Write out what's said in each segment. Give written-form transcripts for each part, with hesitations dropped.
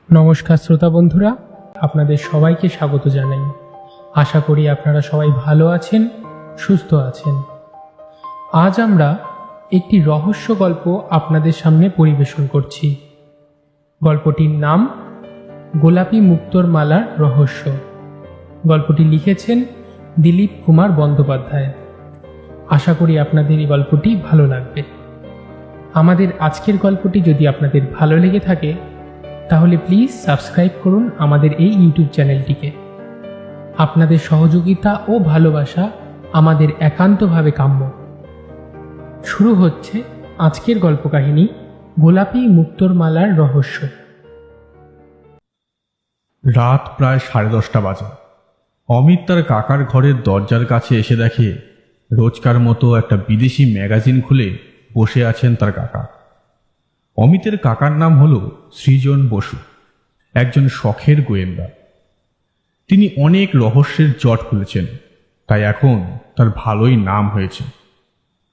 নমস্কার শ্রোতা বন্ধুরা, আপনাদের সবাইকে স্বাগত জানাই। আশা করি আপনারা সবাই ভালো আছেন, সুস্থ আছেন। আজ আমরা একটি রহস্য গল্প আপনাদের সামনে পরিবেশন করছি। গল্পটির নাম গোলাপী মুক্তোর মালার রহস্য। গল্পটি লিখেছেন দিলীপ কুমার বন্দ্যোপাধ্যায়। আশা করি আপনাদের এই গল্পটি ভালো লাগবে। আমাদের আজকের গল্পটি যদি আপনাদের ভালো লেগে থাকে তাহলে প্লিজ সাবস্ক্রাইব করুন আমাদের এই ইউটিউব চ্যানেলটিকে। আপনাদের সহযোগিতা ও ভালোবাসা আমাদের একান্তভাবে কাম্য। শুরু হচ্ছে আজকের গল্প কাহিনী গোলাপী মুক্তোর মালার রহস্য। রাত প্রায় 10:30 বাজে। অমিত তার কাকার ঘরের দরজার কাছে এসে দেখে রোজকার মতো একটা বিদেশি ম্যাগাজিন খুলে বসে আছেন তার কাকা। অমিতের কাকার নাম হলো সৃজন বসু, একজন শখের গোয়েন্দা। তিনি অনেক রহস্যের জট খুলেছেন, তাই এখন তার ভালোই নাম হয়েছে।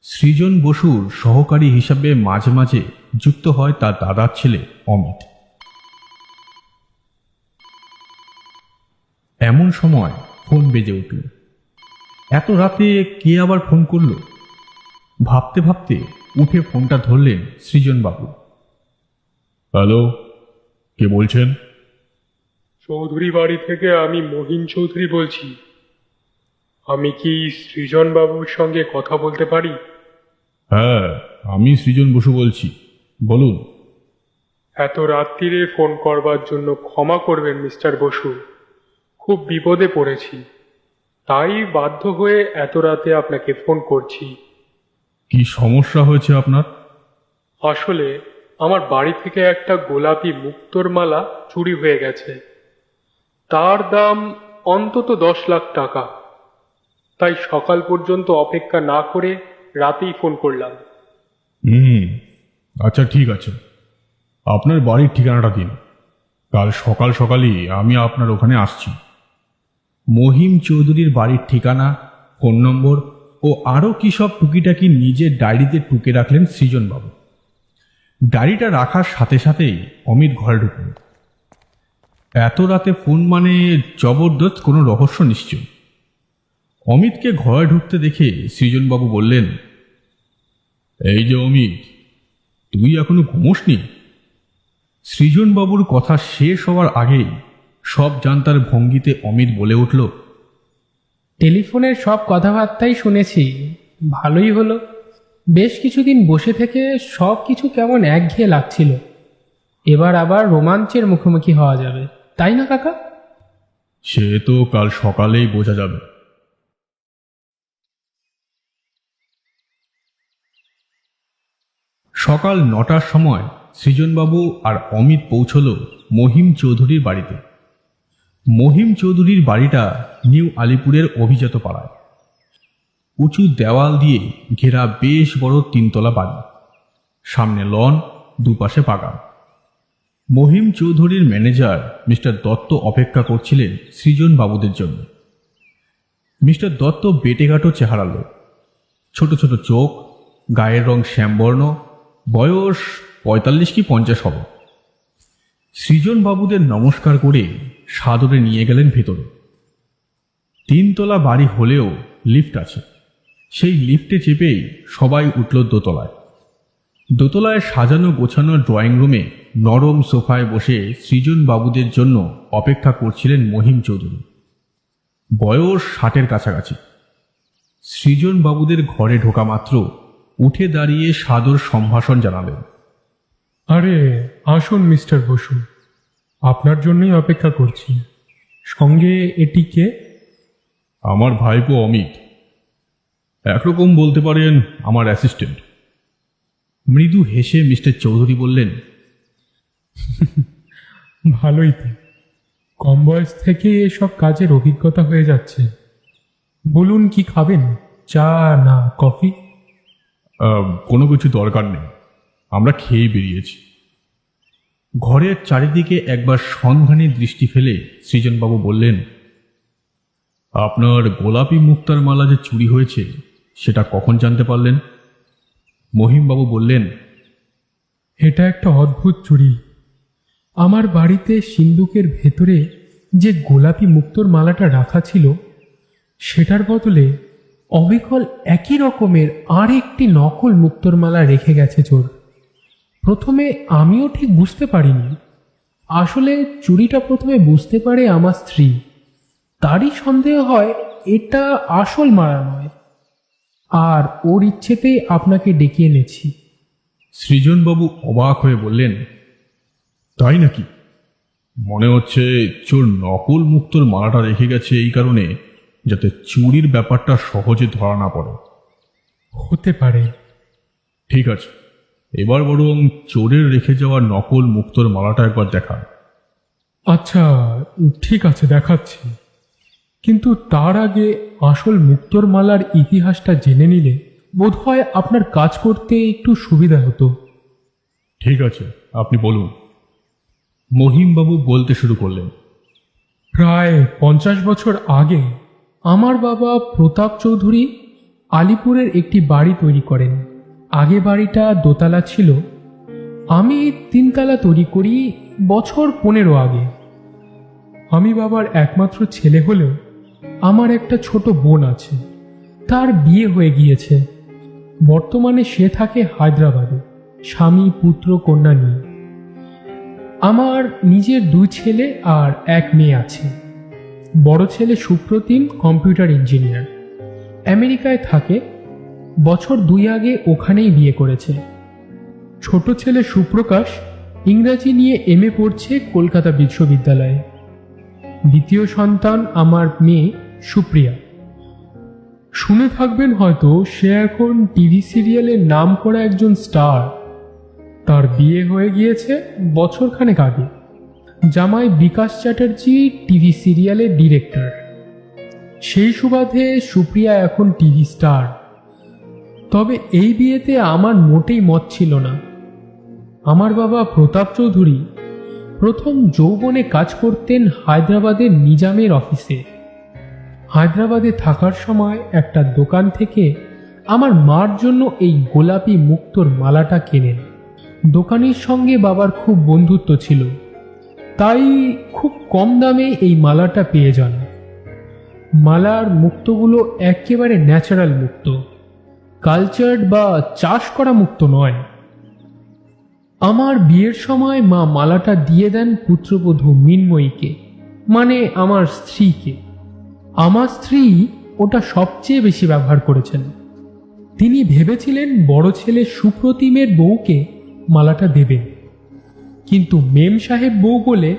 সৃজন বসুর সহকারী হিসাবে মাঝে মাঝে যুক্ত হয় তার দাদার ছেলে অমিত। এমন সময় ফোন বেজে উঠল। এত রাতে কে আবার ফোন করলো? ভাবতে ভাবতে উঠে ফোনটা ধরলেন সৃজনবাবু। হ্যালো, কে বলছেন? চৌধুরী বাড়ি থেকে আমি মহিন চৌধুরী বলছি। আমি কি সৃজন বাবুর সঙ্গে কথা বলতে পারি? হ্যাঁ, আমি সৃজন বসু বলছি, বলুন। এত রাত্রিরে ফোন করবার জন্য ক্ষমা করবেন মিস্টার বসু, খুব বিপদে পড়েছি, তাই বাধ্য হয়ে এত রাতে আপনাকে ফোন করছি। কি সমস্যা হয়েছে আপনার? আসলে আমার বাড়ি থেকে একটা গোলাপি মুক্তোর মালা চুরি হয়ে গেছে। তার দাম অন্তত 10 লাখ টাকা। তাই সকাল পর্যন্ত অপেক্ষা না করে রাতেই ফোন করলাম। আচ্ছা, ঠিক আছে, আপনার বাড়ির ঠিকানাটা দিন। কাল সকাল সকালই আমি আপনার ওখানে আসছি। মহিম চৌধুরীর বাড়ির ঠিকানা, ফোন নম্বর ও আরও কী সব টুকিটাকি নিজের ডায়েরিতে টুকে রাখলেন সৃজনবাবু। ডায়েরিটা রাখার সাথে সাথেই অমিত ঘরে ঢুকল। এত রাতে ফোন মানে জবরদস্ত কোনো রহস্য নিশ্চয়। অমিতকে ঘরে ঢুকতে দেখে সৃজনবাবু বললেন, এই যে অমিত, তুই এখনো ঘুমোসনি? সৃজনবাবুর কথা শেষ হওয়ার আগেই সব জানতার ভঙ্গিতে অমিত বলে উঠল, টেলিফোনের সব কথাবার্তাই শুনেছি, ভালোই হলো। বেশ কিছুদিন বসে থেকে সব কিছু কেমন একঘেয়ে লাগছিল। এবার আবার রোমাঞ্চের মুখোমুখি হওয়া যাবে, তাই না কাকা? সে তো কাল সকালেই বোঝা যাবে। সকাল 9টার সময় সৃজনবাবু আর অমিত পৌঁছল মহিম চৌধুরীর বাড়িতে। মহিম চৌধুরীর বাড়িটা নিউ আলিপুরের অভিজাত পাড়ায়। উঁচু দেওয়াল দিয়ে ঘেরা বেশ বড় 3তলা বাড়ি, সামনে লন, দুপাশে বাগান। মহিম চৌধুরীর ম্যানেজার মিস্টার দত্ত অপেক্ষা করছিলেন সৃজন বাবুদের জন্য। মিস্টার দত্ত বেটেঘাটো চেহারা লোক, ছোট ছোট চোখ, গায়ের রং শ্যামবর্ণ, বয়স 45 কি 50 হবে। সৃজন বাবুদের নমস্কার করে সাদরে নিয়ে গেলেন ভেতরে। 3তলা বাড়ি হলেও লিফট আছে। সেই লিফটে চেপেই সবাই উঠল দোতলায়। দোতলায় সাজানো গোছানো ড্রয়িং রুমে নরম সোফায় বসে সৃজন বাবুদের জন্য অপেক্ষা করছিলেন মহিম চৌধুরী। বয়স 60-এর কাছাকাছি। সৃজন বাবুদের ঘরে ঢোকা মাত্র উঠে দাঁড়িয়ে সাদর সম্ভাষণ জানালেন। আরে আসুন মিস্টার বসু, আপনার জন্যই অপেক্ষা করছি। সঙ্গে এটি কে? আমার ভাইপো অমিত, একরকম বলতে পারেন আমার অ্যাসিস্ট্যান্ট। মৃদু হেসে মিস্টার চৌধুরী বললেন, ভালোই তো, কম বয়স থেকে এসব কাজের অভিজ্ঞতা হয়ে যাচ্ছে। বলুন কি খাবেন, চা না কফি? কোনো কিছু দরকার নেই, আমরা খেয়ে বেরিয়েছি। ঘরের চারিদিকে একবার সন্ধানী দৃষ্টি ফেলে সৃজনবাবু বললেন, আপনার গোলাপি মুক্তার মালা যে চুরি হয়েছে সেটা কখন জানতে পারলেন? মহিমবাবু বললেন, এটা একটা অদ্ভুত চুরি। আমার বাড়িতে সিন্দুকের ভেতরে যে গোলাপি মুক্তোর মালাটা রাখা ছিল সেটার বদলে অবিকল একই রকমের আর একটি নকল মুক্তোর মালা রেখে গেছে চোর। প্রথমে আমিও ঠিক বুঝতে পারিনি। আসলে চুরিটা প্রথমে বুঝতে পারে আমার স্ত্রী। তারই সন্দেহ হয় এটা আসল মালা নয়, আর ওর ইচ্ছেতেই আপনাকে ডেকে এনেছি। সৃজনবাবু অবাক হয়ে বললেন, তাই নাকি? মনে হচ্ছে চোর নকল মুক্তোর মালাটা রেখে গেছে এই কারণে যাতে চুরির ব্যাপারটা সহজে ধরা না পড়ে। হতে পারে। ঠিক আছে, এবার বরং চোরের রেখে যাওয়া নকল মুক্তোর মালাটা একবার দেখা। আচ্ছা, ঠিক আছে, দেখাচ্ছি। কিন্তু তার আগে আসল মুক্তোর মালার ইতিহাসটা জেনে নিলে বোধহয় আপনার কাজ করতে একটু সুবিধা হতো। ঠিক আছে, আপনি বলুন। মহিমবাবু বলতে শুরু করলেন। প্রায় 50 বছর আগে আমার বাবা প্রতাপ চৌধুরী আলিপুরের একটি বাড়ি তৈরি করেন। আগে বাড়িটা দোতলা ছিল। আমি 3 তলা তৈরি করি বছর 15 আগে। আমি বাবার একমাত্র ছেলে হলেও আমার একটা ছোট বোন আছে। তার বিয়ে হয়ে গিয়েছে। বর্তমানে সে থাকে হায়দ্রাবাদে, স্বামী পুত্র কন্যা নিয়ে। আমার নিজের 2 ছেলে আর 1 মেয়ে আছে। বড় ছেলে সুপ্রতিম কম্পিউটার ইঞ্জিনিয়ার, আমেরিকায় থাকে। বছর 2 আগে ওখানেই বিয়ে করেছে। ছোট ছেলে সুপ্রকাশ ইংরাজি নিয়ে MA পড়ছে কলকাতা বিশ্ববিদ্যালয়ে। দ্বিতীয় সন্তান আমার মেয়ে সুপ্রিয়া। শুনে থাকবেন হয়তো, সে এখন টিভি সিরিয়ালের নাম করা একজন স্টার। তার বিয়ে হয়ে গিয়েছে বছরখানেক আগে। জামাই বিকাশ চ্যাটার্জি টিভি সিরিয়ালের ডিরেক্টর। সেই সুবাদে সুপ্রিয়া এখন টিভি স্টার। তবে এই বিয়েতে আমার মোটেই মত ছিল না। আমার বাবা প্রতাপ চৌধুরী প্রথম যৌবনে কাজ করতেন হায়দ্রাবাদের নিজামের অফিসে। হায়দ্রাবাদে থাকার সময় একটা দোকান থেকে আমার মার জন্য এই গোলাপি মুক্তোর মালাটা কেনেন। দোকানির সঙ্গে বাবার খুব বন্ধুত্ব ছিল, তাই খুব কম দামে এই মালাটা পেয়ে যান। মালার মুক্তোগুলো একেবারে ন্যাচারাল মুক্ত, কালচার্ড বা চাষ করা মুক্ত নয়। আমার বিয়ের সময় মা মালাটা দিয়ে দেন পুত্রবধূ মিনময়ীকে, মানে আমার স্ত্রীকে। আমার স্ত্রী ওটা সবচেয়ে বেশি ব্যবহার করেছেন। তিনি ভেবেছিলেন বড় ছেলে সুপ্রতিমের বউকে মালাটা দেবেন, কিন্তু মেম সাহেব বউ বলে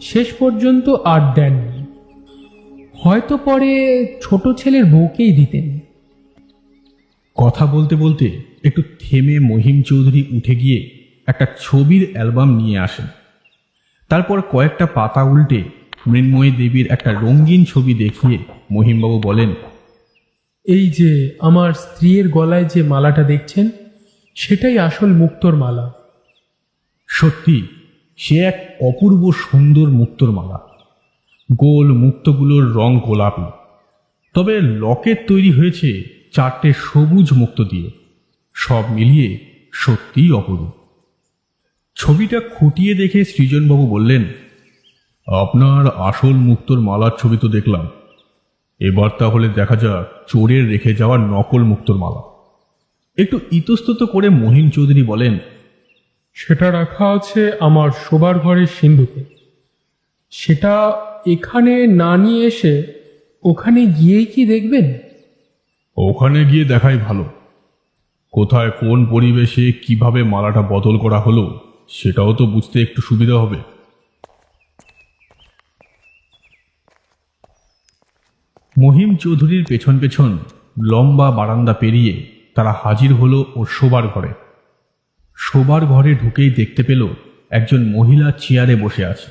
শেষ পর্যন্ত আর দেননি। হয়তো পরে ছোট ছেলের বউকেই দিতেন। কথা বলতে বলতে একটু থেমে মহিম চৌধুরী উঠে গিয়ে একটা ছবির অ্যালবাম নিয়ে আসেন। তারপর কয়েকটা পাতা উল্টে মৃন্ময়ী দেবীর একটা রঙিন ছবি দেখিয়ে মহিমবাবু বলেন, এই যে আমার স্ত্রীর গলায় যে মালাটা দেখছেন, সেটাই আসল মুক্তোর মালা। সত্যি সে এক অপূর্ব সুন্দর মুক্তোর মালা। গোল মুক্তগুলোর রং গোলাপি, তবে লকেট তৈরি হয়েছে 4টে সবুজ মুক্ত দিয়ে। সব মিলিয়ে সত্যিই অপূর্ব। ছবিটা খুঁটিয়ে দেখে সৃজনবাবু বললেন, আপনার আসল মুক্তোর মালার ছবি তো দেখলাম, এবার তাহলে দেখা যাক চোরের রেখে যাওয়ার নকল মুক্তোর মালা। একটু ইতস্তত করে মহিম চৌধুরী বলেন, সেটা রাখা আছে আমার শোবার ঘরের সিন্ধুকে। সেটা এখানে না নিয়ে এসে ওখানে গিয়েই কি দেখবেন? ওখানে গিয়ে দেখাই ভালো। কোথায় কোন পরিবেশে কিভাবে মালাটা বদল করা হলো সেটাও তো বুঝতে একটু সুবিধা হবে। মহিম চৌধুরীর পেছন পেছন লম্বা বারান্দা পেরিয়ে তারা হাজির হলো ওর শোবার ঘরে। শোবার ঘরে ঢুকেই দেখতে পেল একজন মহিলা চেয়ারে বসে আছে।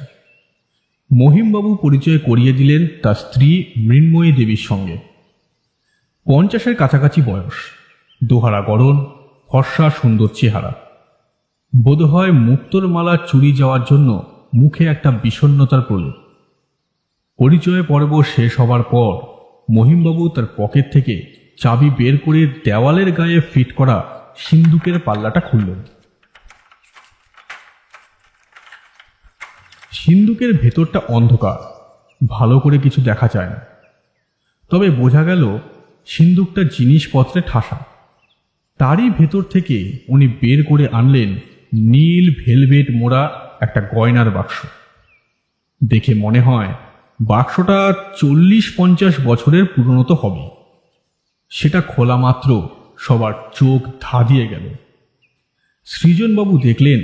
মহিমবাবু পরিচয় করিয়ে দিলেন তার স্ত্রী মৃন্ময়ী দেবীর সঙ্গে। 50-এর কাছাকাছি বয়স, দোহারা গড়ন, ফর্সা সুন্দর চেহারা। বোধহয় মুক্তোর মালা চুরি যাওয়ার জন্য মুখে একটা বিষণ্ণতার প্রলেপ। পরিচয় পর্ব শেষ হবার পর মহিমবাবু তার পকেট থেকে চাবি বের করে দেওয়ালের গায়ে ফিট করা সিন্দুকের পাল্লাটা খুললেন। সিন্দুকের ভেতরটা অন্ধকার, ভালো করে কিছু দেখা যায় না। তবে বোঝা গেল সিন্দুকটা জিনিসপত্রে ঠাসা। তারই ভেতর থেকে উনি বের করে আনলেন নীল ভেলভেট মোড়া একটা গয়নার বাক্স। দেখে মনে হয় বাক্সটা 40-50 বছরের পুরনো তো হবে। সেটা খোলা মাত্র সবার চোখ ধাঁধিয়ে গেল। সৃজনবাবু দেখলেন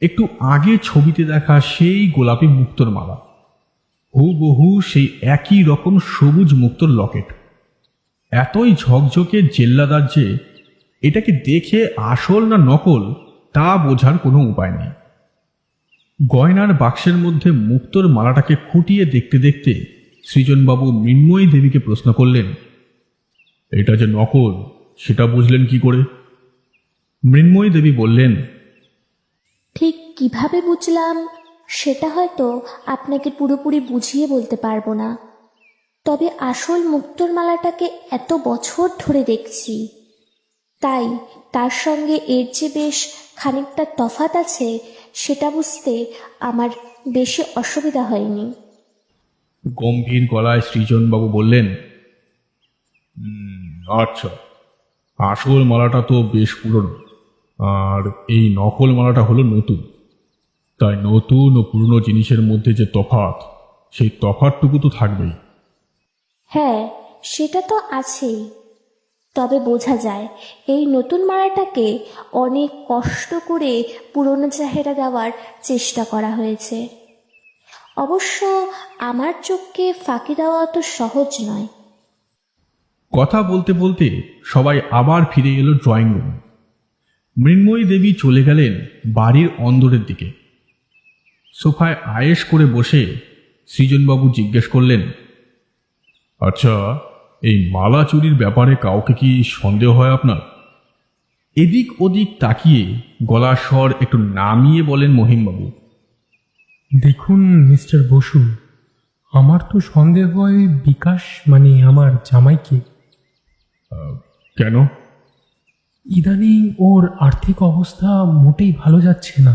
একটু আগে ছবিতে দেখা সেই গোলাপি মুক্তোর মালা, হুবহু সেই একই রকম সবুজ মুক্তোর লকেট। এতই ঝকঝকে জেল্লাদার যে এটাকে দেখে আসল না নকল তা বোঝার কোনো উপায় নেই। গয়নার বাক্সের মধ্যে মুক্তোর মালাটাকে খুঁটিয়ে দেখতে দেখতে সৃজনবাবু মৃন্ময়ী দেবীকে প্রশ্ন করলেন, এটা যে নকল সেটা বুঝলেন কি করে? মৃন্ময়ী দেবী বললেন, ঠিক কিভাবে বুঝলাম সেটা হয়তো আপনাকে পুরোপুরি বুঝিয়ে বলতে পারবো না, তবে আসল মুক্তোর মালাটাকে এত বছর ধরে দেখছি, তাই তার সঙ্গে এর যে বেশ খানিকটা তফাৎ আছে সেটা বুঝতে আমার বেশি অসুবিধা হয়নি। গম্ভীর গলায় সৃজনবাবু বললেন, আচ্ছা, আসল মালাটা তো বেশ পুরনো, আর এই নকল মালাটা হলো নতুন। তাই নতুন ও পুরনো জিনিসের মধ্যে যে তফাৎ, সেই তফাৎটুকু তো থাকবেই। হ্যাঁ, সেটা তো আছেই, তবে বোঝা যায় এই নতুন মালাটাকে অনেক কষ্ট করে পুরনো চেহারা দেওয়ার চেষ্টা করা হয়েছে। অবশ্য আমার চোখকে ফাঁকি দেওয়া অত সহজ নয়। কথা বলতে বলতে সবাই আবার ফিরে এলো ড্রয়িং রুমে। মৃন্ময়ী দেবী চলে গেলেন বাড়ির অন্দরের দিকে। সোফায় আয়েশ করে বসে সৃজনবাবু জিজ্ঞেস করলেন, আচ্ছা, এই মালা চুরির ব্যাপারে কাউকে কি সন্দেহ হয় আপনার? এদিক ওদিক তাকিয়ে গলার স্বর একটু নামিয়ে বলেন মহিমবাবু, দেখুন মিস্টার বসু, আমার তো সন্দেহ হয় বিকাশ মানে আমার জামাইকে। কেন? ইদানিং ওর আর্থিক অবস্থা মোটেই ভালো যাচ্ছে না।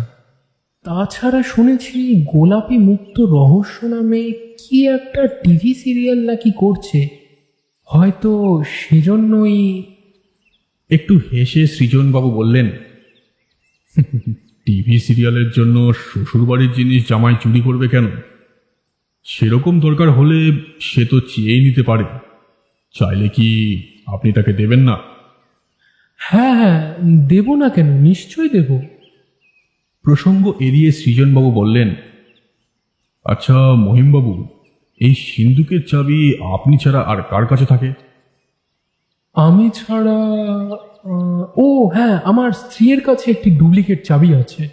তাছাড়া শুনেছি গোলাপি মুক্ত রহস্য নামে কি একটা টিভি সিরিয়াল নাকি করছে, হয়তো সেজন্যই। একটু হেসে সৃজনবাবু বললেন, টিভি সিরিয়ালের জন্য শ্বশুরবাড়ির জিনিস জামাই চুরি করবে কেন? সেরকম দরকার হলে সে তো চেয়েই নিতে পারে। চাইলে কি আপনি তাকে দেবেন না? হ্যাঁ হ্যাঁ, দেব না কেন, নিশ্চয়ই দেব। প্রসঙ্গ এড়িয়ে সৃজনবাবু বললেন, আচ্ছা মহিমবাবু, এই সিন্দুকের চাবি আপনি ছাড়া আর কার কাছে থাকে? আমি ছাড়া ও হ্যাঁ, আমার স্ত্রীর কাছে একটি ডুপ্লিকেট চাবি আছে।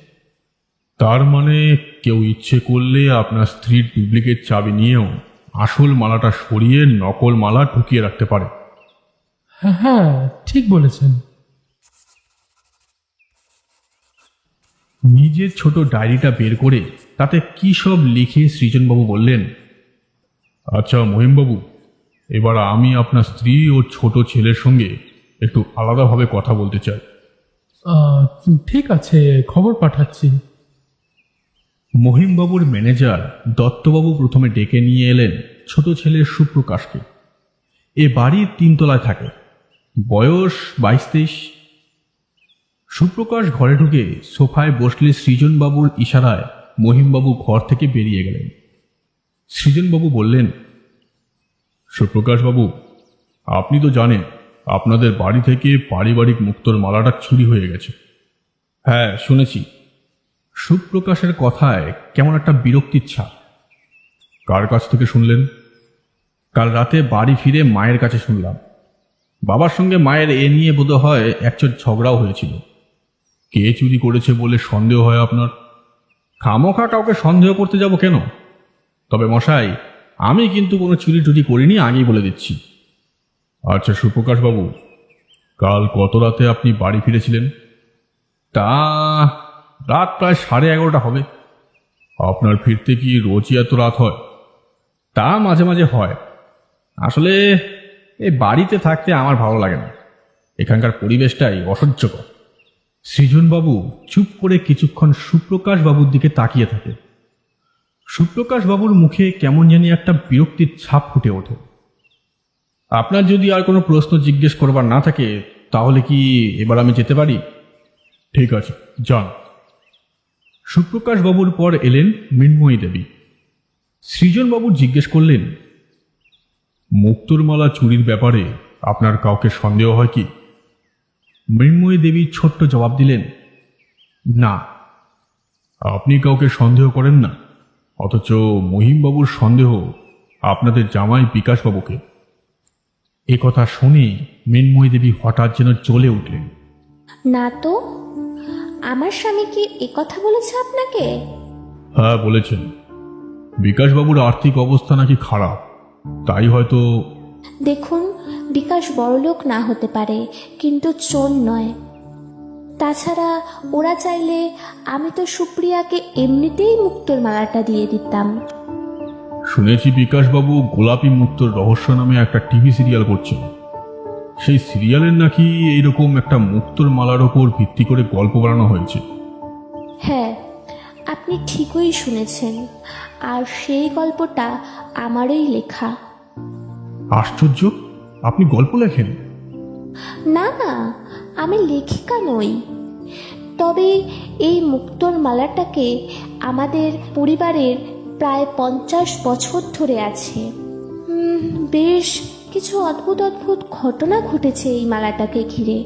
তার মানে কেউ ইচ্ছে করলে আপনার স্ত্রীর ডুপ্লিকেট চাবি নিয়েও আসল মালাটা সরিয়ে নকল মালা ঢুকিয়ে রাখতে পারে। হ্যাঁ হ্যাঁ, ঠিক বলেছেন। নিজের ছোট ডায়েরিটা বের করে তাতে কি সব লিখে সৃজনবাবু বললেন, আচ্ছা মহিমবাবু, এবার আমি আপনার স্ত্রী ও ছোট ছেলের সঙ্গে একটু আলাদাভাবে কথা বলতে চাই। ঠিক আছে, খবর পাঠাচ্ছি। মহিমবাবুর ম্যানেজার দত্তবাবু প্রথমে ডেকে নিয়ে এলেন ছোট ছেলের সুপ্রকাশকে। এ বাড়ির 3 তলায় থাকে, বয়স 22-23। সুপ্রকাশ ঘরে ঢুকে সোফায় বসলে সৃজনবাবুর ইশারায় মহিমবাবু ঘর থেকে বেরিয়ে গেলেন। সৃজনবাবু বললেন, সুপ্রকাশবাবু, আপনি তো জানেন আপনাদের বাড়ি থেকে পারিবারিক মুক্তোর মালাটা চুরি হয়ে গেছে। হ্যাঁ শুনেছি। সুপ্রকাশের কথায় কেমন একটা বিরক্তির ছাপ। কার কাছ থেকে শুনলেন? কাল রাতে বাড়ি ফিরে মায়ের কাছে শুনলাম। বাবার সঙ্গে মায়ের এ নিয়ে বোধহয় একচোট ঝগড়াও হয়েছিল। কে চুরি করেছে বলে সন্দেহ হয় আপনার? খামোখা কাউকে সন্দেহ করতে যাব কেন? তবে মশাই, আমি কিন্তু কোনো চুরি টুরি করিনি, আগেই বলে দিচ্ছি। আচ্ছা সুপ্রকাশবাবু, কাল কত রাতে আপনি বাড়ি ফিরেছিলেন? তা রাত প্রায় 11:30 হবে। আপনার ফিরতে কি রোজই এত রাত হয়? তা মাঝে মাঝে হয়। আসলে এই বাড়িতে থাকতে আমার ভালো লাগে না, এখানকার পরিবেশটাই অসহ্যকর। সৃজনবাবু চুপ করে কিছুক্ষণ সুপ্রকাশ বাবুর দিকে তাকিয়ে থাকে। সুপ্রকাশ বাবুর মুখে কেমন জানি একটা বিরক্তির ছাপ ফুটে ওঠে। আপনার যদি আর কোনো প্রশ্ন জিজ্ঞেস করবার না থাকে তাহলে কি এবার আমি যেতে পারি? ঠিক আছে, যান। সুপ্রকাশ বাবুর পর এলেন মৃন্ময়ী দেবী। সৃজনবাবু জিজ্ঞেস করলেন, মুক্তোরমালা চুরির ব্যাপারে আপনার কাউকে সন্দেহ হয় কি? মৃন্ময়ী দেবী ছোট্ট জবাব দিলেন, না। আপনি কাউকে সন্দেহ করেন না, অথচ মহিমবাবুর সন্দেহ আপনাদের জামাই বিকাশবাবুকে। এ কথা শুনে মৃন্ময়ী দেবী হঠাৎ যেন জ্বলে উঠলেন। না তো, আমার স্বামী কি কথা বলেছে আপনাকে? হ্যাঁ, বলেছেন। বিকাশবাবুর আর্থিক অবস্থা নাকি খারাপ, তাই হয়তো। দেখুন, বিকাশ বড়লোক না হতে পারে, কিন্তু চোর নয়। তাছাড়া ওরা চাইলে আমি তো সুপ্রিয়াকে এমনিতেই মুক্তোর মালাটা দিয়ে দিতাম। শুনেছি বিকাশবাবু গোলাপী মুক্তোর রহস্য নামে একটা টিভি সিরিয়াল করছেন। সেই সিরিয়ালের নাকি এইরকম একটা মুক্তোর মালার ওপর ভিত্তি করে গল্প বানানো হয়েছে। হ্যাঁ, আপনি ঠিকই শুনেছেন, আর সেই গল্পটা আমারই লেখা। আশ্চর্য, আপনি গল্প লেখেন? না না, আমি লেখিকা নই। তবে এই মুক্তোর মালাটাকে আমাদের পরিবারের প্রায় 50 বছর ধরে আছে। বেশ কিছু অদ্ভুত অদ্ভুত ঘটনা ঘটেছে এই মালাটাকে ঘিরে।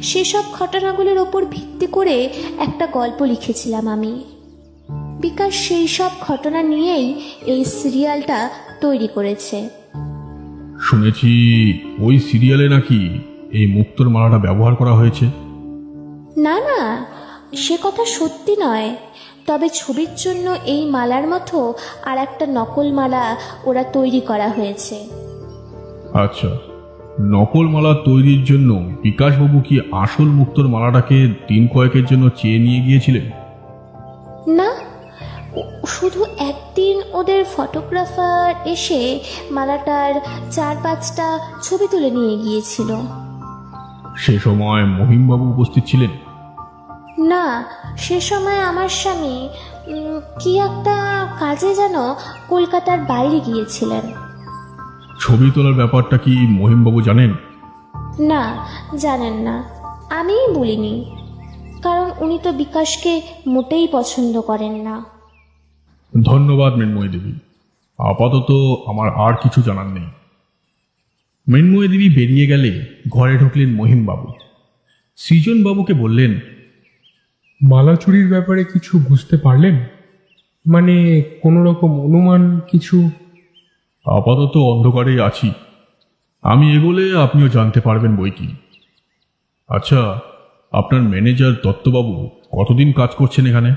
সেসব ঘটনাগুলোর ওপর ভিত্তি করে একটা গল্প লিখেছিলাম আমি। বিকাশ সেই সব ঘটনা নিয়েই এই সিরিয়ালটা তৈরি করেছে। শুনেছি ওই সিরিয়ালে নাকি এই মুক্তোর মালাটা ব্যবহার করা হয়েছে। না না, সে কথা সত্যি নয়। তবে ছবির জন্য এই মালার মতো আর একটা নকল মালা ওরা তৈরি করা হয়েছে। আচ্ছা, নকল মালা তৈরির জন্য বিকাশবাবু কি আসল মুক্তোর মালাটাকে দিন কয়েকের জন্য চেয়ে নিয়ে গিয়েছিলেন? না, শুধু একদিন ওদের ফটোগ্রাফার এসে মালাটার 4-5টা ছবি তুলে নিয়ে গিয়েছিল। সে সময় মহিমবাবু উপস্থিত ছিলেন? না, সে সময় আমার স্বামী কি একটা কাজে যেন কলকাতার বাইরে গিয়েছিলেন। ছবি তোলার ব্যাপারটা কি মহিমবাবু জানেন? না, জানেন না। আমিই বলিনি, কারণ উনি তো বিকাশকে মোটেই পছন্দ করেন না। ধন্যবাদ মৃন্ময়ী দেবী, আপাতত আমার আর কিছু জানার নেই। মৃন্ময়ী দেবী বেরিয়ে গেলে ঘরে ঢুকলেন মহিমবাবু। সৃজনবাবুকে বললেন, মালা চুরির ব্যাপারে কিছু বুঝতে পারলেন? মানে কোনো রকম অনুমান কিছু? আপাতত অন্ধকারেই আছি, আমি এগোলে আপনিও জানতে পারবেন বই কি। আচ্ছা, আপনার ম্যানেজার দত্তবাবু কতদিন কাজ করছেন এখানে?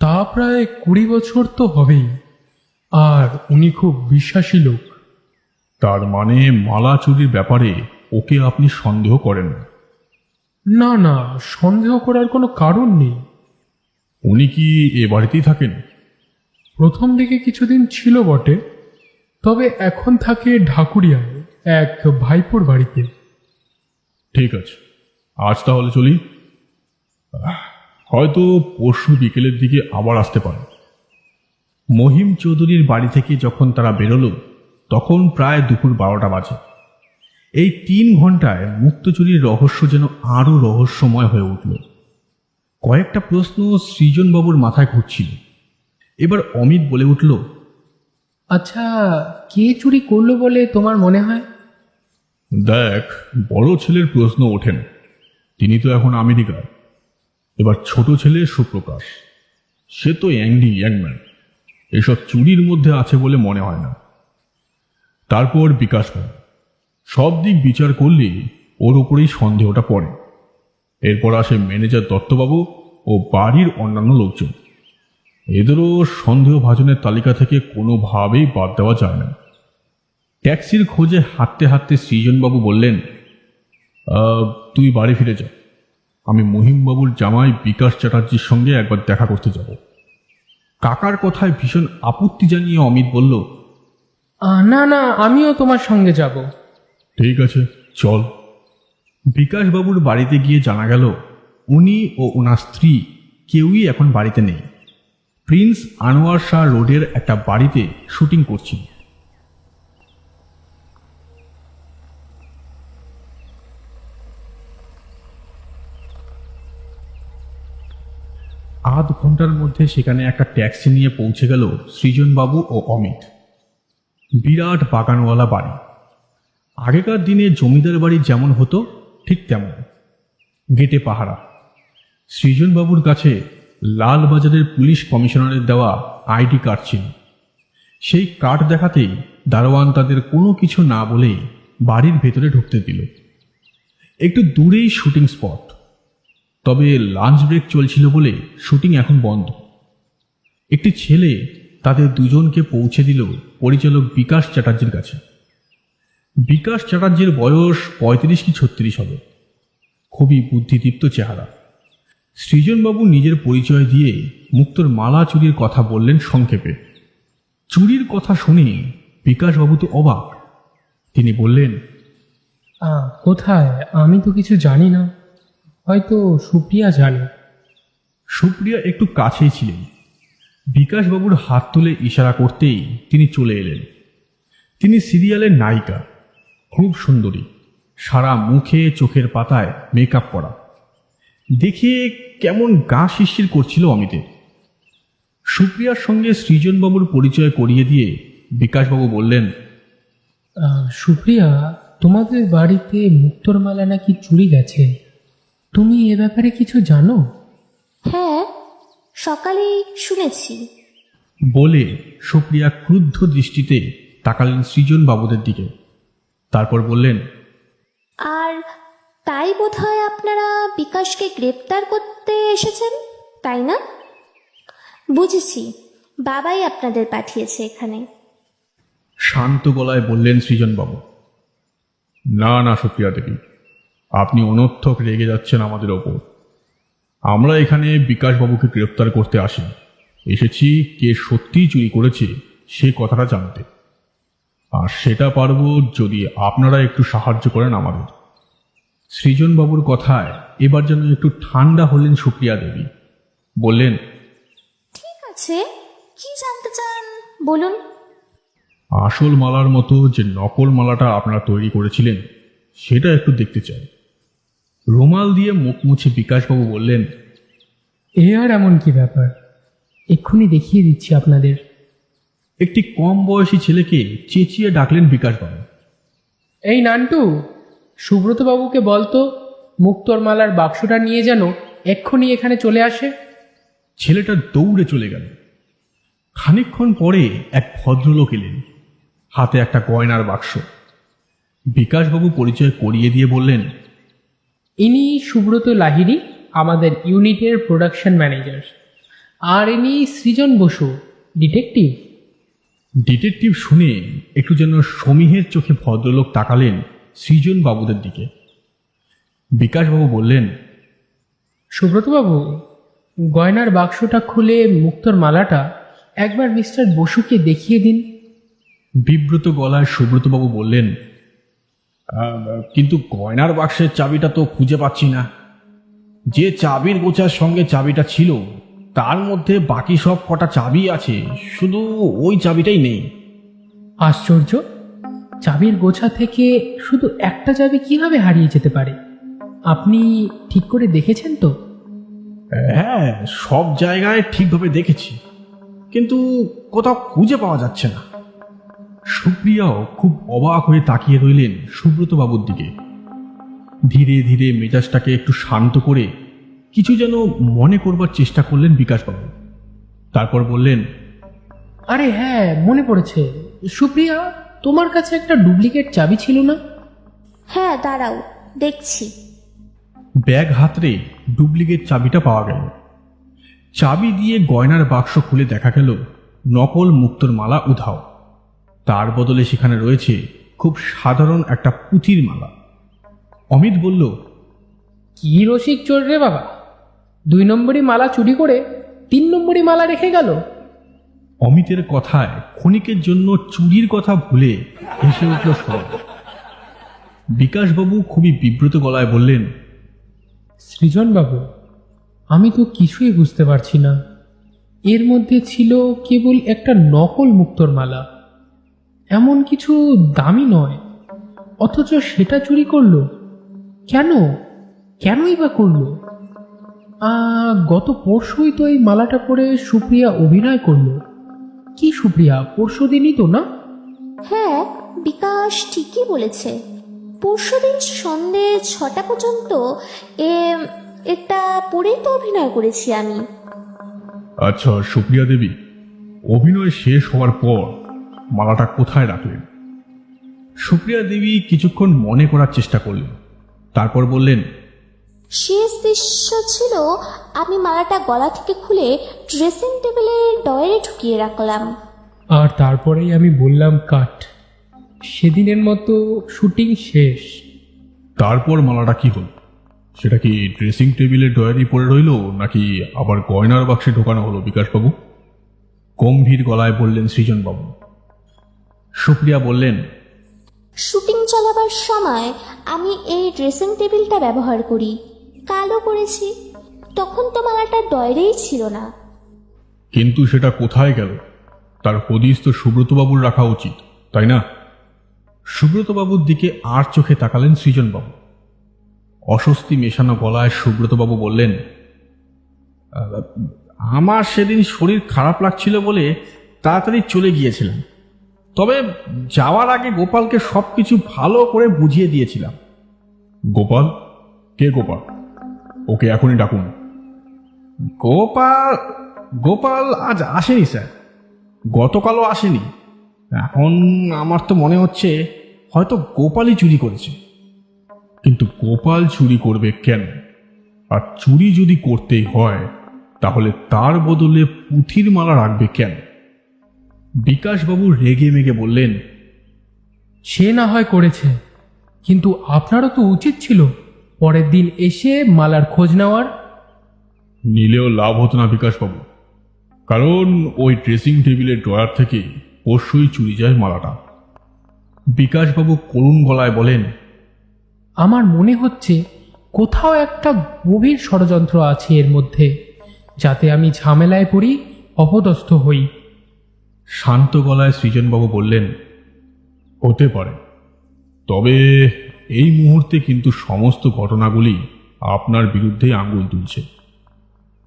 তা প্রায় 20 বছর তো হবেই, আর উনি খুব বিশ্বাসী লোক। তার মানে মালা চুরির ব্যাপারে ওকে আপনি সন্দেহ করেন না? না না, সন্দেহ করার কোনো কারণ নেই। উনি কি এ বাড়িতেই থাকেন? প্রথম দিকে কিছুদিন ছিল বটে, তবে এখন থাকে ঢাকুরিয়ায় এক ভাইপোর বাড়িতে। ঠিক আছে, আজ তাহলে চলি। হয়তো পরশু বিকেলের দিকে আবার আসতে পারে। মহিম চৌধুরীর বাড়ি থেকে যখন তারা বেরোলো তখন প্রায় দুপুর 12টা বাজে। এই 3 ঘন্টায় মুক্তচুরির রহস্য যেন আরও রহস্যময় হয়ে উঠল। কয়েকটা প্রশ্ন সৃজনবাবুর মাথায় ঘুরছিল। এবার অমিত বলে উঠল, আচ্ছা, কে চুরি করলো বলে তোমার মনে হয়? দেখ, বড় ছেলের প্রশ্ন ওঠেন, তিনি তো এখন আমেরিকায়। এবার ছোট ছেলে সুপ্রকাশ, সে তো ইয়াংম্যান, এসব চুরির মধ্যে আছে বলে মনে হয় না। তারপর বিকাশ, সব দিক বিচার করলে ওর উপরেই সন্দেহটা পড়ে। এরপর আসে ম্যানেজার দত্তবাবু ও বাড়ির অন্যান্য লোকজন। এদেরও সন্দেহভাজনের তালিকা থেকে কোনোভাবেই বাদ দেওয়া যায় না। ট্যাক্সির খোঁজে হাঁটতে হাঁটতে সৃজনবাবু বললেন, তুই বাড়ি ফিরে যা, আমি মহিমবাবুর জামাই বিকাশ চ্যাটার্জির সঙ্গে একবার দেখা করতে যাব। কাকার কথায় ভীষণ আপত্তি জানিয়ে অমিত বলল, না না, আমিও তোমার সঙ্গে যাব। ঠিক আছে, চল। বিকাশবাবুর বাড়িতে গিয়ে জানা গেল উনি ও ওনার স্ত্রী কেউই এখন বাড়িতে নেই। প্রিন্স আনোয়ার শাহ রোডের একটা বাড়িতে শুটিং করছিল। আধ ঘন্টার মধ্যে সেখানে একটা ট্যাক্সি নিয়ে পৌঁছে গেল সৃজনবাবু ও অমিত। বিরাট বাগানওয়ালা বাড়ি, আগেকার দিনে জমিদার বাড়ি যেমন হতো ঠিক তেমন। গেটে পাহারা। সৃজনবাবুর কাছে লালবাজারের পুলিশ কমিশনারের দেওয়া আইডি কার্ড ছিল। সেই কার্ড দেখাতেই দারোয়ান তাদের কোনো কিছু না বলেই বাড়ির ভেতরে ঢুকতে দিল। একটু দূরেই শুটিং স্পট, তবে লাঞ্চ ব্রেক চলছিল বলে শুটিং এখন বন্ধ। একটি ছেলে তাদের দুজনকে পৌঁছে দিল পরিচালক বিকাশ চ্যাটার্জির কাছে। বিকাশ চ্যাটার্জির বয়স 35 কি 36 হবে। খুবই বুদ্ধিদীপ্ত চেহারা। সৃজনবাবু নিজের পরিচয় দিয়ে মুক্তোর মালা চুরির কথা বললেন সংক্ষেপে। চুরির কথা শুনে বিকাশবাবু তো অবাক। তিনি বললেন, কোথায়? আমি তো কিছু জানি না, হয়তো সুপ্রিয়া জানে। সুপ্রিয়া একটু কাছেই ছিলেন। বিকাশবাবুর হাত তুলে ইশারা করতেই তিনি চলে এলেন। তিনি সিরিয়ালের নায়িকা, খুব সুন্দরী, সারা মুখে চোখের পাতায় মেকআপ করা। দেখে কেমন গা শিরশির করছিল অমিতের। সুপ্রিয়ার সঙ্গে সৃজনবাবুর পরিচয় করিয়ে দিয়ে বিকাশবাবু বললেন, সুপ্রিয়া, তোমাদের বাড়িতে মুক্তোর মালা নাকি চুরি গেছে, তুমি এ ব্যাপারে কিছু জানো? হ্যাঁ, সকালেই শুনেছি। বলে সুপ্রিয়া ক্রুদ্ধ দৃষ্টিতে তাকালেন সৃজনবাবুদের দিকে। তারপর বললেন, আর তাই বোধহয় আপনারা বিকাশকে গ্রেপ্তার করতে এসেছেন, তাই না? বুঝেছি, বাবাই আপনাদের পাঠিয়েছে এখানে। শান্ত গলায় বললেন সৃজনবাবু। না না সুপ্রিয়া দেবী, আপনি অনর্থক রেগে যাচ্ছেন আমাদের ওপর। আমরা এখানে বিকাশবাবুকে গ্রেপ্তার করতে আসিনি, এসেছি কে সত্যিই চুরি করেছে সে কথাটা জানতে। আর সেটা পারব যদি আপনারা একটু সাহায্য করেন আমাদের। সৃজনবাবুর কথায় এবার যেন একটু ঠান্ডা হলেন সুপ্রিয়া দেবী। বললেন, ঠিক আছে, কি জানতে চান বলুন। আসল মালার মতো যে নকল মালাটা আপনারা তৈরি করেছিলেন সেটা একটু দেখতে চাই। রুমাল দিয়ে মুখ মুছে বিকাশবাবু বললেন, এ আর এমন কি ব্যাপার, এক্ষুনি দেখিয়ে দিচ্ছি আপনাদের। একটি কম বয়সী ছেলেকে চেঁচিয়ে ডাকলেন বিকাশবাবু। এই নান্টু, সুব্রতবাবুকে বলতো মুক্তোর মালার বাক্সটা নিয়ে যেন এক্ষুনি এখানে চলে আসে। ছেলেটা দৌড়ে চলে গেল। খানিকক্ষণ পরে এক ভদ্রলোক এলেন, হাতে একটা গয়নার বাক্স। বিকাশবাবু পরিচয় করিয়ে দিয়ে বললেন, ইনি সুব্রত লাহিড়ী, আমাদের ইউনিটের প্রোডাকশন ম্যানেজার। আর ইনি সৃজন বসু, ডিটেকটিভ। ডিটেকটিভ শুনে একটু যেন সমীহের চোখে ভদ্রলোক তাকালেন সৃজনবাবুদের দিকে। বিকাশবাবু বললেন, সুব্রতবাবু, গয়নার বাক্সটা খুলে মুক্তোর মালাটা একবার মিস্টার বসুকে দেখিয়ে দিন। বিব্রত গলায় সুব্রতবাবু বললেন, কিন্তু গয়নার বাক্সের চাবিটা তো খুঁজে পাচ্ছি না। যে চাবির গোছার সঙ্গে চাবিটা ছিল তার মধ্যে বাকি সব কটা চাবি আছে, শুধু ওই চাবিটাই নেই। আশ্চর্য, চাবির গোছা থেকে শুধু একটা চাবি কিভাবে হারিয়ে যেতে পারে? আপনি ঠিক করে দেখেছেন তো? হ্যাঁ, সব জায়গায় ঠিকভাবে দেখেছি, কিন্তু কোথাও খুঁজে পাওয়া যাচ্ছে না। সুপ্রিয়াও খুব অবাক হয়ে তাকিয়ে রইলেন সুব্রতবাবুর দিকে। ধীরে ধীরে মেজাজটাকে একটু শান্ত করে কিছু যেন মনে করবার চেষ্টা করলেন বিকাশবাবু। তারপর বললেন, আরে হ্যাঁ, মনে পড়েছে। সুপ্রিয়া, তোমার কাছে একটা ডুপ্লিকেট চাবি ছিল না? হ্যাঁ, দাঁড়াও, দেখছি। ব্যাগ হাতড়ে ডুপ্লিকেট চাবিটা পাওয়া গেল। চাবি দিয়ে গয়নার বাক্স খুলে দেখা গেল নকল মুক্তোর মালা উধাও। তার বদলে সেখানে রয়েছে খুব সাধারণ একটা পুঁথির মালা। অমিত বলল, কি রসিক চোর রে বাবা, 2 নম্বরই মালা চুরি করে 3 নম্বরই মালা রেখে গেল। অমিতের কথায় ক্ষণিকের জন্য চুরির কথা ভুলে হেসে উঠল সব। বিকাশবাবু খুবই বিব্রত গলায় বললেন, সৃজনবাবু, আমি তো কিছুই বুঝতে পারছি না। এর মধ্যে ছিল কেবল একটা নকল মুক্তোর মালা, এমন কিছু দামি নয়, অথচ সেটা চুরি করলো। কেন? কেনই বা করলো? গত পরশুই তো এই মালাটা পরে সুপ্রিয়া অভিনয় করলো। কি সুপ্রিয়া, পরশু দিনই তো, না? হ্যাঁ, বিকাশ ঠিকই বলেছে। পরশুদিন সন্ধে 6টা পর্যন্ত এটা পরেই তো অভিনয় করেছি আমি। আচ্ছা সুপ্রিয়া দেবী, অভিনয় শেষ হওয়ার পর মালাটা কোথায় রাখলেন? সুপ্রিয়া দেবী কিছুক্ষণ মনে করার চেষ্টা করলেন, তারপর বললেন, শেষ দৃশ্য ছিল আমি মালাটা গলা থেকে খুলে ড্রেসিং টেবিলের ডয়ারে ঢুকিয়ে রাখলাম। আর তারপরেই আমি বললাম কাট। সেদিনের মতো শুটিং শেষ। তারপর মালাটা কি হলো? সেটা কি ড্রেসিং টেবিলের ডয়ারি পড়ে রইল, নাকি আবার গয়নার বাক্সে ঢোকানো হলো বিকাশবাবু? গম্ভীর গলায় বললেন সৃজনবাবু। সুপ্রিয়া বললেন, শুটিং চলাবার সময় আমি এই ড্রেসিং টেবিলটা ব্যবহার করি, কালো করেছি। তখন তো মালাটা ডয়ারেই ছিল না। কিন্তু সেটা কোথায় গেল? তার হদিস তো সুব্রতবাবুর রাখা উচিত, তাই না? সুব্রতবাবুর দিকে আর চোখে তাকালেন সৃজনবাবু। অস্বস্তি মেশানো গলায় সুব্রতবাবু বললেন, আমার সেদিন শরীর খারাপ লাগছিল বলে তাড়াতাড়ি চলে গিয়েছিলাম। তবে যাওয়ার আগে গোপালকে সবকিছু ভালো করে বুঝিয়ে দিয়েছিলাম। গোপাল? কে গোপাল? ওকে এখনই ডাকুন। গোপাল গোপাল আজ আসেনি স্যার, গতকালও আসেনি। এখন আমার তো মনে হচ্ছে হয়তো গোপালই চুরি করেছে। কিন্তু গোপাল চুরি করবে কেন? আর চুরি যদি করতেই হয় তাহলে তার বদলে পুঁথির মালা রাখবে কেন? বিকাশবাবু রেগে মেগে বললেন, সে না হয় করেছে, কিন্তু আপনারও তো উচিত ছিল পরের দিন এসে মালার খোঁজ নেওয়ার। নিলেও লাভ হতো না বিকাশবাবু, কারণ ওই ড্রেসিং টেবিলের ড্রয়ার থেকে পরশুই চুরি যায় মালাটা। বিকাশবাবু করুণ গলায় বলেন, আমার মনে হচ্ছে কোথাও একটা গভীর ষড়যন্ত্র আছে এর মধ্যে, যাতে আমি ঝামেলায় পড়ি, অপদস্থ হই। শান্ত গলায় সৃজনবাবু বললেন, হতে পারে, তবে এই মুহূর্তে কিন্তু সমস্ত ঘটনাগুলি আপনার বিরুদ্ধেই আঙুল তুলছে।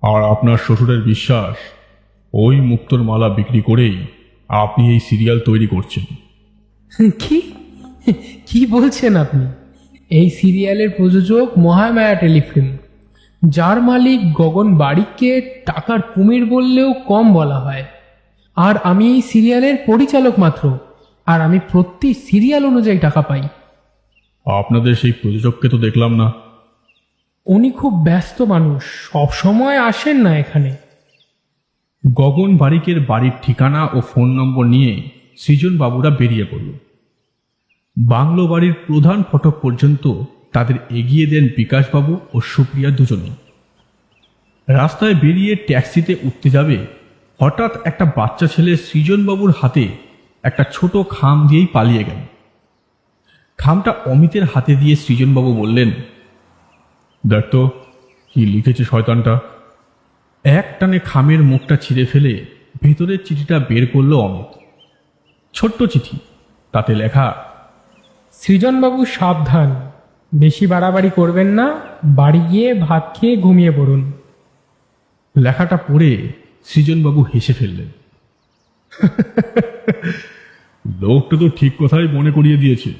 আর আপনার শ্বশুরের বিশ্বাস ওই মুক্তোর মালা বিক্রি করেই আপনি এই সিরিয়াল তৈরি করছেন। কি কি বলছেন আপনি? এই সিরিয়ালের প্রযোজক মহামায়া টেলিফিল্ম, যার মালিক গগন বারিককে টাকার কুমির বললেও কম বলা হয়। আর আমি এই সিরিয়ালের পরিচালক মাত্র, আর আমি প্রতি সিরিয়াল অনুযায়ী টাকা পাই। আপনাদের সেই প্রযোজককে তো দেখলাম না। উনি খুব ব্যস্ত মানুষ, সব সময় আসেন না এখানে। গগন বারিকের বাড়ির ঠিকানা ও ফোন নম্বর নিয়ে সৃজনবাবুরা বেরিয়ে পড়ল। বাংলো বাড়ির প্রধান ফটক পর্যন্ত তাদের এগিয়ে দেন বিকাশবাবু ও সুপ্রিয়া দুজনে। রাস্তায় বেরিয়ে ট্যাক্সিতে উঠতে যাবে, হঠাৎ একটা বাচ্চা ছেলে সৃজনবাবুর হাতে একটা ছোট খাম দিয়েই পালিয়ে গেল। খামটা অমিতের হাতে দিয়ে সৃজনবাবু বললেন, দেখ তো কি লিখেছে শয়তানটা। এক টানে খামের মুখটা ছিঁড়ে ফেলে ভেতরের চিঠিটা বের করল অমিত। ছোট্ট চিঠি, তাতে লেখা, সৃজনবাবু সাবধান, বেশি বাড়াবাড়ি করবেন না, বাড়ি গিয়ে ভাত খেয়ে ঘুমিয়ে পড়ুন। লেখাটা পড়ে সৃজনবাবু হেসে ফেললেন। লোকটা তো ঠিক কথাই মনে করিয়ে দিয়েছে,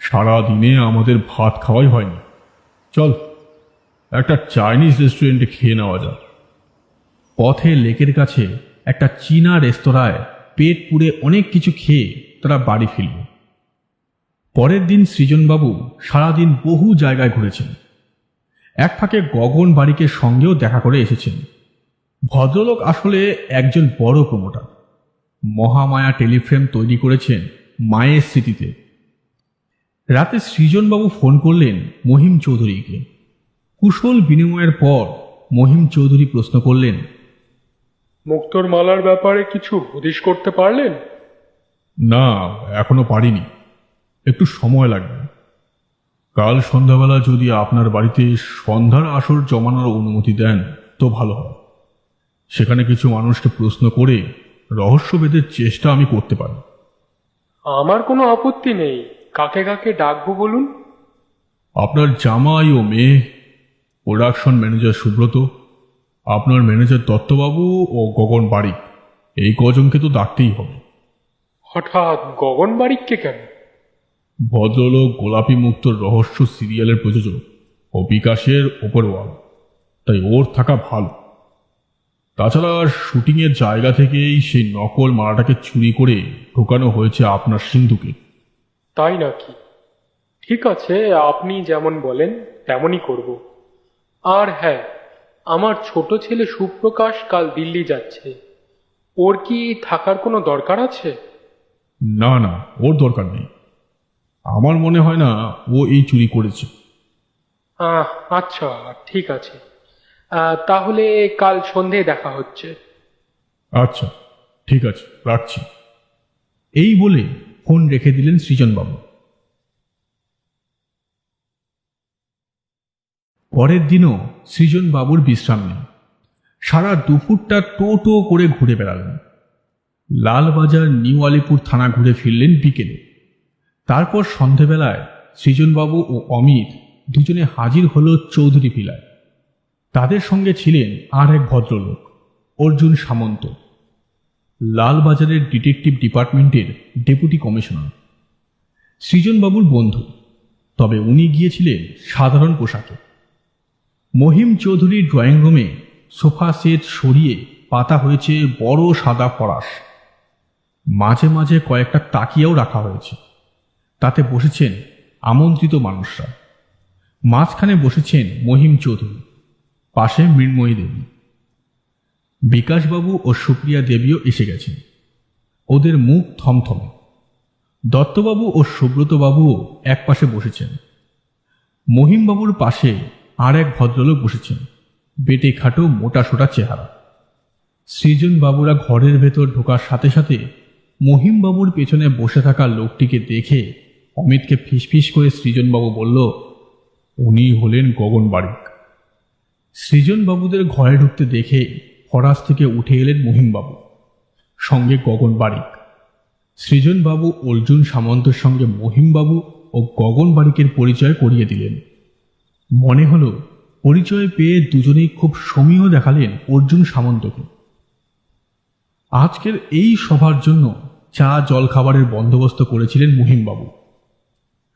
সারা দিনে আমাদের ভাত খাওয়াই হয়নি। চল একটা চাইনিজ রেস্টুরেন্টে খেয়ে নেওয়া যাক। পথে লেকের কাছে একটা চীনা রেস্তোরাঁয় পেট পুড়ে অনেক কিছু খেয়ে তারা বাড়ি ফিরল। পরের দিন সৃজনবাবু সারাদিন বহু জায়গায় ঘুরেছেন। এক ফাঁকে গগন বারিকের সঙ্গেও দেখা করে এসেছেন। ভদ্রলোক আসলে একজন বড় প্রমোটার। মহামায়া টেলিফ্রেম তৈরি করেছেন মায়ের স্মৃতিতে। রাতে সৃজনবাবু ফোন করলেন মহিম চৌধুরীকে। কুশল বিনিময়ের পর মহিম চৌধুরী প্রশ্ন করলেন, মুক্তোর মালার ব্যাপারে কিছু হদিশ করতে পারলেন? না, এখনো পারিনি, একটু সময় লাগবে। কাল সন্ধ্যাবেলা যদি আপনার বাড়িতে সন্ধ্যার আসর জমানোর অনুমতি দেন তো ভালো হয়। সেখানে কিছু মানুষকে প্রশ্ন করে রহস্যভেদের চেষ্টা আমি করতে পারি। আমার কোনো আপত্তি নেই, কাকে কাকে ডাকবো বলুন। আপনার জামাই ও মেয়ে, প্রোডাকশন ম্যানেজার সুব্রত, আপনার ম্যানেজার দত্তবাবু ও গগন বারিক, এই কজনকে তো ডাকতেই হবে। হঠাৎ গগন বারিককে কেন? ভদ্রলোক গোলাপী মুক্তর রহস্য সিরিয়ালের প্রযোজক ও বিকাশের ওপরওয়াল, তাই ওর থাকা ভালো। তাছাড়া শুটিংয়ের জায়গা থেকেই সেই নকল মালাটাকে চুরি করে ঢোকানো হয়েছে আপনার সিন্ধুকে। তাই নাকি? ঠিক আছে, আপনি যেমন বলেন তেমনই করব। আর হ্যাঁ, আমার ছোট ছেলে সুপ্রকাশ কাল দিল্লি যাচ্ছে, ওর কি থাকার কোনো দরকার আছে? না না, ওর দরকার নেই। আমার মনে হয় না ও এই চুরি করেছে। আচ্ছা, ঠিক আছে। তাহলে কাল সন্ধেয় দেখা হচ্ছে। আচ্ছা, ঠিক আছে, রাখছি। এই বলে ফোন রেখে দিলেন সৃজনবাবু। পরের দিনও সৃজনবাবুর বিশ্রাম নেই। সারা দুপুরটা টো করে ঘুরে বেড়ালেন। লালবাজার নিউ আলিপুর থানা ঘুরে ফিরলেন বিকেলে। তারপর সন্ধেবেলায় সৃজনবাবু ও অমিত দুজনে হাজির হল চৌধুরী ভিলায়। তাদের সঙ্গে ছিলেন আর এক ভদ্রলোক, অর্জুন সামন্ত, লালবাজারের ডিটেকটিভ ডিপার্টমেন্টের ডেপুটি কমিশনার। সৃজনবাবুর বন্ধু, তবে উনি গিয়েছিলেন সাধারণ পোশাকে। মহিম চৌধুরীর ড্রয়িং রুমে সোফা সেট সরিয়ে পাতা হয়েছে বড় সাদা ফরাশ। মাঝে মাঝে কয়েকটা তাকিয়াও রাখা হয়েছে, তাতে বসেছেন আমন্ত্রিত মানুষরা। মাঝখানে বসেছেন মহিম চৌধুরী, পাশে মৃন্ময়ী দেবী। বিকাশবাবু ও সুপ্রিয়া দেবীও এসে গেছেন। ওদের মুখ থমথমে। দত্তবাবু ও সুব্রতবাবুও এক পাশে বসেছেন। মহিমবাবুর পাশে আর এক ভদ্রলোক বসেছেন, বেটে খাটো মোটা সোটা চেহারা। সৃজনবাবুরা ঘরের ভেতর ঢোকার সাথে সাথে মহিমবাবুর পেছনে বসে থাকা লোকটিকে দেখে অমিতকে ফিসফিস করে সৃজনবাবু বলল, উনি হলেন গগন বারিক। সৃজনবাবুদের ঘরে ঢুকতে দেখে ফরাস থেকে উঠে এলেন মহিমবাবু, সঙ্গে গগন বারিক। সৃজনবাবু অর্জুন সামন্তের সঙ্গে মহিমবাবু ও গগন বারিকের পরিচয় করিয়ে দিলেন। মনে হলো পরিচয় পেয়ে দুজনেই খুব সমীহ দেখালেন অর্জুন সামন্তকে। আজকের এই সভার জন্য চা জল খাবারের বন্দোবস্ত করেছিলেন মহিমবাবু।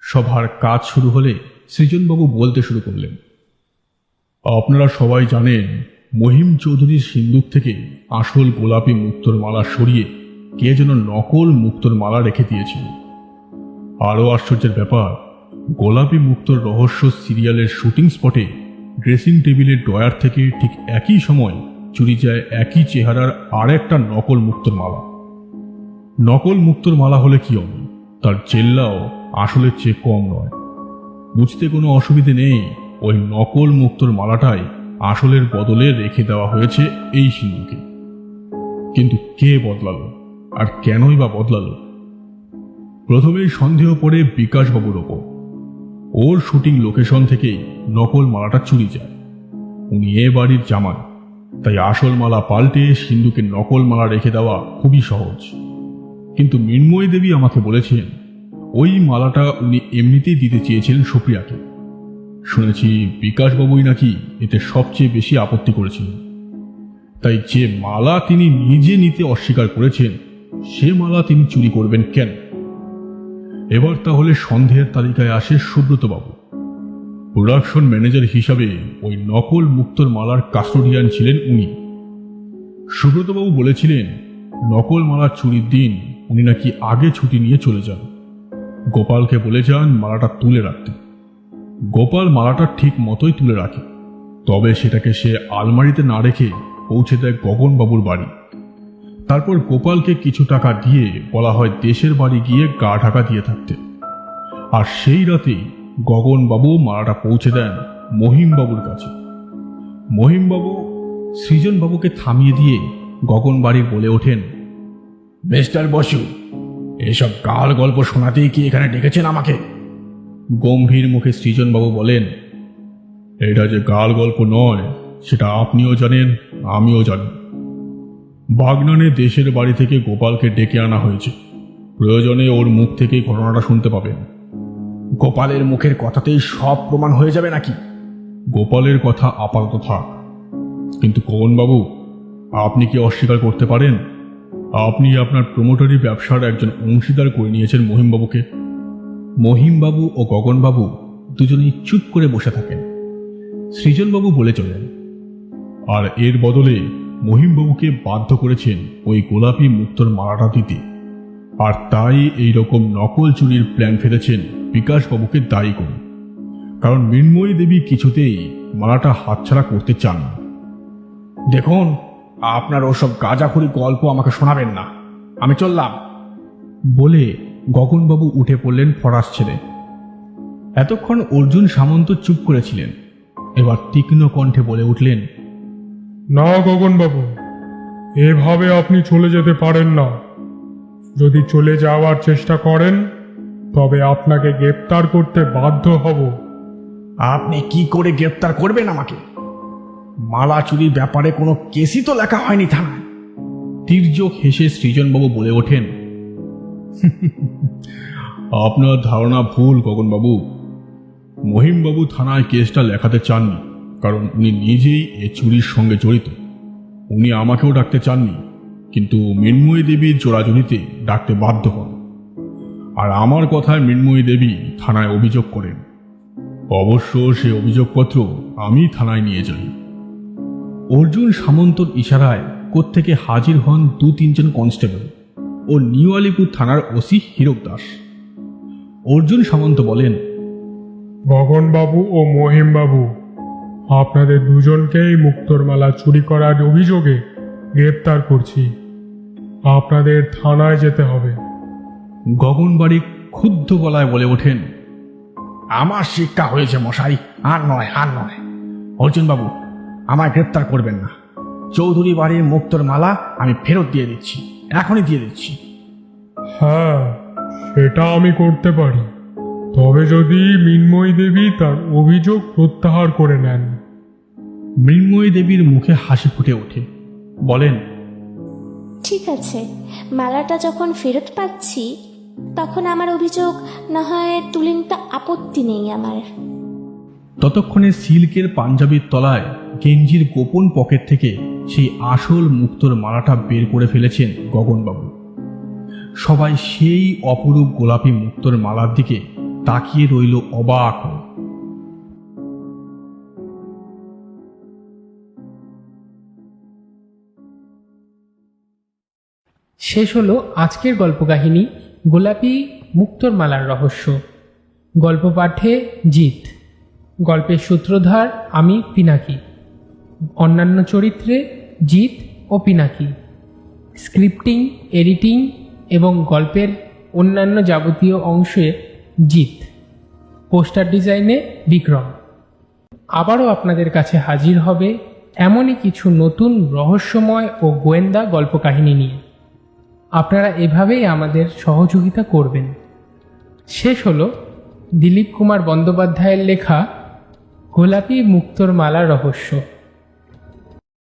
সভার কাজ শুরু হলে সৃজনবাবু বলতে শুরু করলেন, আপনারা সবাই জানেন মহিম চৌধুরীর সিন্দুক থেকে আসল গোলাপি মুক্তোর মালা সরিয়ে কে যেন নকল মুক্তোর মালা রেখে দিয়েছিল। আরও আশ্চর্যের ব্যাপার, গোলাপি মুক্তোর রহস্য সিরিয়ালের শুটিং স্পটে ড্রেসিং টেবিলের ড্রয়ার থেকে ঠিক একই সময় চুরি যায় একই চেহারার আর একটা নকল মুক্তোর মালা। নকল মুক্তোর মালা হলে কি হবে, তার চেল্লাও আসলের চেয়ে কম নয়। বুঝতে কোনো অসুবিধে নেই, ওই নকল মুক্তোর মালাটাই আসলের বদলে রেখে দেওয়া হয়েছে এই সিন্ধুকে। কিন্তু কে বদলালো, আর কেনই বা বদলালো? প্রথমেই সন্দেহ পড়ে বিকাশবাবুর ওপর। ওর শুটিং লোকেশন থেকেই নকল মালাটা চুরি যায়। উনি এ বাড়ির জামাই, তাই আসল মালা পাল্টে সিন্ধুকে নকল মালা রেখে দেওয়া খুবই সহজ। কিন্তু মৃন্ময়ী দেবী আমাকে বলেছেন ওই মালাটা উনি এমনিতেই দিতে চেয়েছিলেন সুপ্রিয়াকে। শুনেছি বিকাশবাবুই নাকি এতে সবচেয়ে বেশি আপত্তি করেছিলেন। তাই যে মালা তিনি নিজে নিতে অস্বীকার করেছেন, সে মালা তিনি চুরি করবেন কেন? এবার তাহলে সন্দেহের তালিকায় আসে সুব্রতবাবু। প্রোডাকশন ম্যানেজার হিসাবে ওই নকল মুক্তোর মালার কাস্টোডিয়ান ছিলেন উনি। সুব্রতবাবু বলেছিলেন নকল মালা চুরির দিন উনি নাকি আগে ছুটি নিয়ে চলে যান। গোপালকে বলে যান মালাটা তুলে রাখতে। গোপাল মালাটা ঠিক মতোই তুলে রাখে, তবে সেটাকে সে আলমারিতে না রেখে পৌঁছে দেয় গগনবাবুর বাড়ি। তারপর গোপালকে কিছু টাকা দিয়ে বলা হয় দেশের বাড়ি গিয়ে গা ঢাকা দিয়ে থাকতে। আর সেই রাতেই গগনবাবু মালাটা পৌঁছে দেন মহিমবাবুর কাছে। মহিমবাবু সৃজনবাবুকে থামিয়ে দিয়ে গগন বাড়ি বলে ওঠেন, মিস্টার বসু, এসব গাল গল্প শোনাতেই কি এখানে ডেকেছেন আমাকে? গম্ভীর মুখে সৃজনবাবু বলেন, এটা যে গাল গল্প নয় সেটা আপনিও জানেন, আমিও জানি। বাগনানে দেশের বাড়ি থেকে গোপালকে ডেকে আনা হয়েছে। প্রয়োজনে ওর মুখ থেকেই ঘটনাটা শুনতে পাবেন। গোপালের মুখের কথাতেই সব প্রমাণ হয়ে যাবে নাকি? গোপালের কথা আপাতত থাক, কিন্তু গগনবাবু, আপনি কি অস্বীকার করতে পারেন আপনি আপনার প্রমোটারি ব্যবসার একজন অংশীদার করে নিয়েছেন মহিমবাবুকে? মহিমবাবু ও গগনবাবু দুজনেই চুপ করে বসে থাকেন। সৃজনবাবু বলে চলেন, আর এর বদলে মহিমবাবুকে বাধ্য করেছেন ওই গোলাপি মুক্তোর মালাটা দিতে, আর তাই এই রকম নকল চুরির প্ল্যান ফেলেছেন বিকাশবাবুকে দায়ী করে। কারণ মৃন্ময়ী দেবী কিছুতেই মালাটা হাতছাড়া করতে চান না। দেখুন, আপনার ওসব গাঁজাখুরি গল্প আমাকে শোনাবেন না। আমি চললাম। বলে গগনবাবু উঠে পড়লেন ফরাস ছেড়ে। এতক্ষণ অর্জুন সামন্ত চুপ করেছিলেন, এবার তীক্ষ্ণ কণ্ঠে বলে উঠলেন, না গগনবাবু, এভাবে আপনি চলে যেতে পারেন না। যদি চলে যাওয়ার চেষ্টা করেন তবে আপনাকে গ্রেপ্তার করতে বাধ্য হব। আপনি কি করে গ্রেপ্তার করবেন আমাকে? মালা চুরির ব্যাপারে কোনো কেসই তো লেখা হয়নি থানায়। তীর্যক হেসে সৃজনবাবু বলে ওঠেন, আপনার ধারণা ভুল গগনবাবু। মহিমবাবু থানায় কেসটা লেখাতে চাননি, কারণ উনি নিজেই এ চুরির সঙ্গে জড়িত। উনি আমাকেও ডাকতে চাননি, কিন্তু মৃন্ময়ী দেবীর জোড়াজুড়িতে ডাকতে বাধ্য হন। আর আমার কথায় মৃন্ময়ী দেবী থানায় অভিযোগ করেন। অবশ্য সে অভিযোগপত্র আমি থানায় নিয়ে যাই। অর্জুন সামন্তর ইশারায় কোত্থেকে হাজির হন 2-3 কনস্টেবল ও নিউ আলিপুর থানার ওসি হীরক দাস। অর্জুন সামন্ত বলেন, গগনবাবু ও মহিমবাবু, আপনাদের দুজনকেই মুক্তোর মালা চুরি করার অভিযোগে গ্রেপ্তার করছি। আপনাদের থানায় যেতে হবে। গগনবাড়ি ক্ষুব্ধ গলায় বলে ওঠেন, আমার শিক্ষা হয়েছে মশাই, আর নয়, আর নয়। অর্জুনবাবু, আমায় গ্রেপ্তার করবেন না। চৌধুরী বাড়ির মুক্তোর মালা আমি ফেরত দিয়ে দিচ্ছি, এখনই দিয়ে দিচ্ছি। হ্যাঁ, সেটা আমি করতে পারি, তবে যদি মৃন্ময়ী দেবী তার অভিযোগ প্রত্যাহার করে নেন। মৃন্ময়ী দেবীর মুখে হাসি ফুটে ওঠে, বলেন, ঠিক আছে, মালাটা যখন ফেরত পাচ্ছি তখন আমার অভিযোগ না হয় তুলে নিতে আপত্তি নেই আমার। ততক্ষণে সিল্কের পাঞ্জাবির তলায় গেঞ্জির গোপন পকেট থেকে সেই আসল মুক্তোর মালাটা বের করে ফেলেছেন গগনবাবু। সবাই সেই অপরূপ গোলাপি মুক্তোর মালার দিকে তাকিয়ে রইল অবাক হয়ে। শেষ হলো আজকের গল্প কাহিনী গোলাপি মুক্তোর মালার রহস্য। গল্প পাঠে জিৎ, গল্পের সূত্রধার আমি পিনাকি, অন্যান্য চরিত্রে জিৎ ও পিনাকি, স্ক্রিপ্টিং, এডিটিং এবং গল্পের অন্যান্য যাবতীয় অংশে জিৎ, পোস্টার ডিজাইনে বিক্রম। আবারও আপনাদের কাছে হাজির হবে এমনই কিছু নতুন রহস্যময় ও গোয়েন্দা গল্প কাহিনী নিয়ে। আপনারা এভাবেই আমাদের সহযোগিতা করবেন। শেষ হলো দিলীপ কুমার বন্দ্যোপাধ্যায়ের লেখা গোলাপি মুক্তোর মালা রহস্য।